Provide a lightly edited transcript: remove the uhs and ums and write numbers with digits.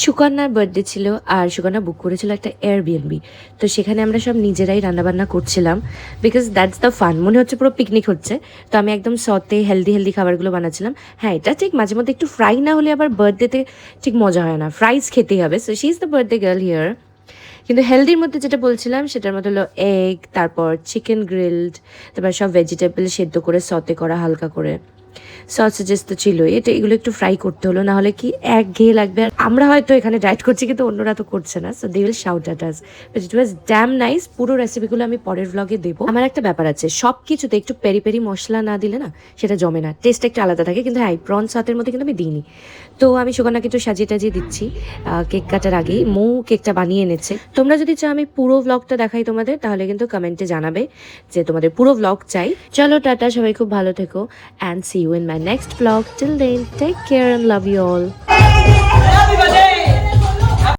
সুকন্যার birthday ছিল আর সুকন্যা বুক করেছিল একটা এয়ারবিএনবি। তো সেখানে আমরা সব নিজেরাই রান্নাবান্না করছিলাম, বিকজ দ্যাটস দ্য ফান। মনে হচ্ছে পুরো পিকনিক হচ্ছে। তো আমি একদম সতে হেলদি হেলদি খাবারগুলো বানাচ্ছিলাম। হ্যাঁ, এটা ঠিক মাঝে মধ্যে একটু ফ্রাই না হলে আবার বার্থডেতে ঠিক মজা হয় না, ফ্রাইজ খেতেই হবে। So she is the birthday girl here. কিন্তু হেলদির মধ্যে যেটা বলছিলাম সেটার মধ্যে হলো এগ, তারপর চিকেন গ্রিলড, তারপর সব ভেজিটেবল সেদ্ধ করে সতে করা হালকা করে, সসেজেস তো ছিলই। এগুলো একটু ফ্রাই করতে হলো, না হলে কি একঘেয়ে লাগবে। আর আমরা হয়তো এখানে ডায়েট করছি কিন্তু অন্যরা তো করছে না, so they will shout at us. But it was damn nice. পুরো রেসিপিগুলো আমি পরের ভ্লগে দেবো। আমার একটা ব্যাপার আছে, সব কিছুতে একটু পেরি পেরি মশলা না দিলে না সেটা জমে না, টেস্ট একটু আলাদা থাকে। কিন্তু হ্যাঁ, প্রন সাতের মধ্যে কিন্তু আমি দিইনি। তো আমি সুকন্যাকে একটু সাজিয়ে টাজিয়ে দিচ্ছি। কেক কাটার আগেই মৌ কেকটা বানিয়ে এনেছে। তোমরা যদি চাও আমি পুরো ভ্লগটা দেখাই তোমাদের, তাহলে কিন্তু কমেন্টে জানাবে যে তোমাদের পুরো ভ্লগ চাই। চলো টাটা, সবাই খুব ভালো থেকো, and see you in my next vlog. Till then, take care and love you all.